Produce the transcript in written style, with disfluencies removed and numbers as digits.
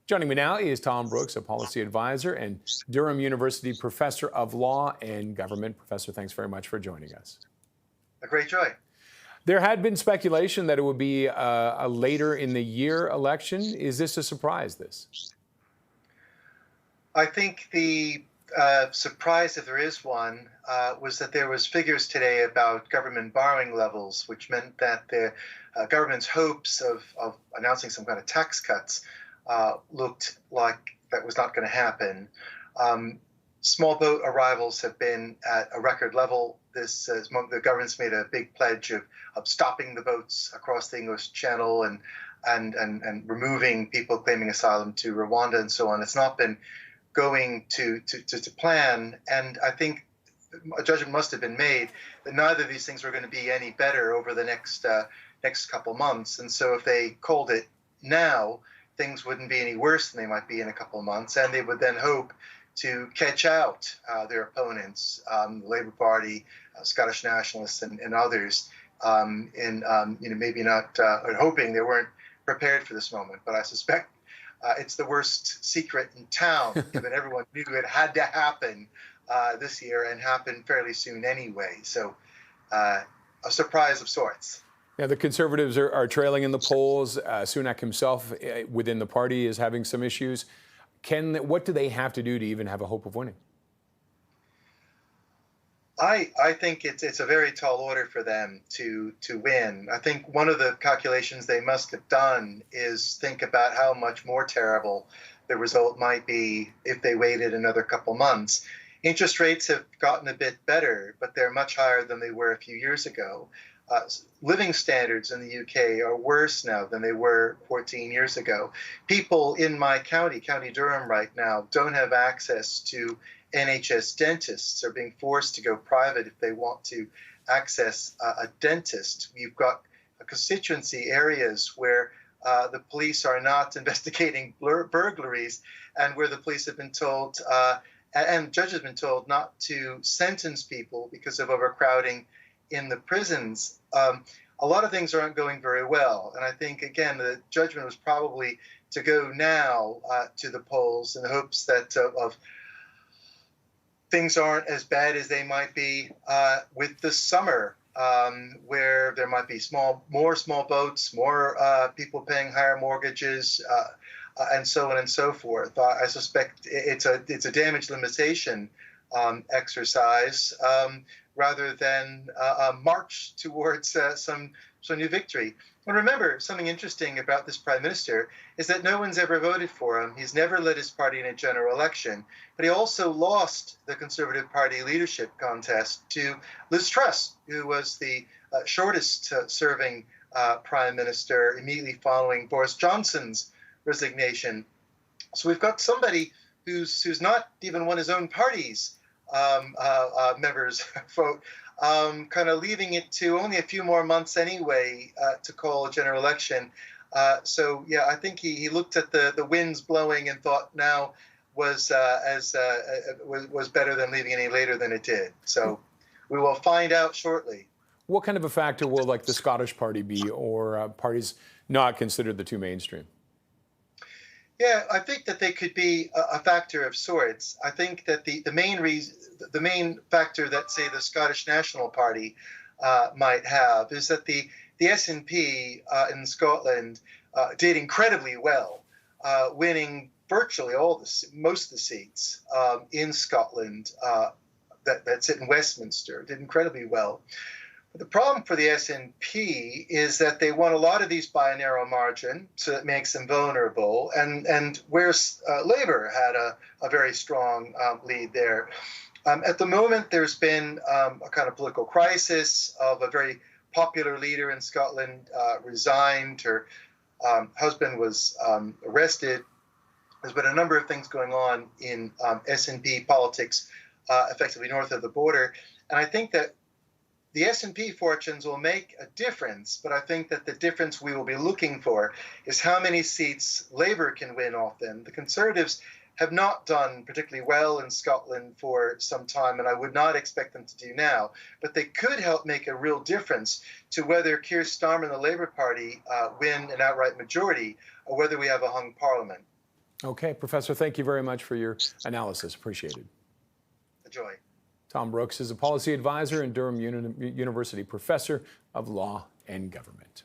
Joining me now is Thom Brooks, a policy advisor and Durham University professor of law and government. Professor, thanks very much for joining us. A great joy. There had been speculation that it would be a later in the year election. Is this a surprise, this? I think the surprise, if there is one, was that there was figures today about government borrowing levels, which meant that the government's hopes of announcing some kind of tax cuts looked like that was not going to happen. Small boat arrivals have been at a record level. The government's made a big pledge of stopping the boats across the English Channel and removing people claiming asylum to Rwanda and so on. It's not been going to plan, and I think a judgment must have been made that neither of these things were going to be any better over the next couple months. And so if they called it now, things wouldn't be any worse than they might be in a couple of months, and they would then hope to catch out their opponents, the Labour Party, Scottish Nationalists, and others, maybe not hoping they weren't prepared for this moment. But I suspect it's the worst secret in town, given everyone knew it had to happen this year and happen fairly soon anyway. So a surprise of sorts. Yeah, the Conservatives are trailing in the polls. Sunak himself within the party is having some issues. What do they have to do to even have a hope of winning? I think it's a very tall order for them to win. I think one of the calculations they must have done is think about how much more terrible the result might be if they waited another couple months. Interest rates have gotten a bit better, but they're much higher than they were a few years ago. Living standards in the UK are worse now than they were 14 years ago. People in my county, County Durham right now, don't have access to NHS dentists. Are being forced to go private if they want to access a dentist. You've got constituency areas where the police are not investigating burglaries, and where the police have been told, and judges have been told, not to sentence people because of overcrowding in the prisons. A lot of things aren't going very well. And I think, again, the judgment was probably to go now to the polls in the hopes that of things aren't as bad as they might be with the summer, where there might be more small boats, more people paying higher mortgages, and so on and so forth. I suspect it's a damage limitation exercise rather than a march towards some new victory. And remember, something interesting about this prime minister is that no one's ever voted for him. He's never led his party in a general election, but he also lost the Conservative Party leadership contest to Liz Truss, who was the shortest serving prime minister immediately following Boris Johnson's resignation. So we've got somebody who's not even won his own party's members vote, kind of leaving it to only a few more months anyway to call a general election. So yeah, I think he looked at the winds blowing and thought now was better than leaving any later than it did. So we will find out shortly. What kind of a factor will the Scottish Party be, or parties not considered the two mainstream? Yeah, I think that they could be a factor of sorts. I think that the main factor that, say, the Scottish National Party might have is that the SNP in Scotland did incredibly well, winning virtually most of the seats in Scotland that sit in Westminster. Did incredibly well. The problem for the SNP is that they won a lot of these by a narrow margin, so it makes them vulnerable. And whereas Labour had a very strong lead there. At the moment, there's been a kind of political crisis of a very popular leader in Scotland resigned. Her husband was arrested. There's been a number of things going on in SNP politics, effectively north of the border. And I think that the SNP fortunes will make a difference, but I think that the difference we will be looking for is how many seats Labour can win off them. The Conservatives have not done particularly well in Scotland for some time, and I would not expect them to do now. But they could help make a real difference to whether Keir Starmer and the Labour Party win an outright majority or whether we have a hung parliament. Okay, Professor, thank you very much for your analysis. Appreciate it. A joy. Thom Brooks is a policy advisor and Durham University professor of law and government.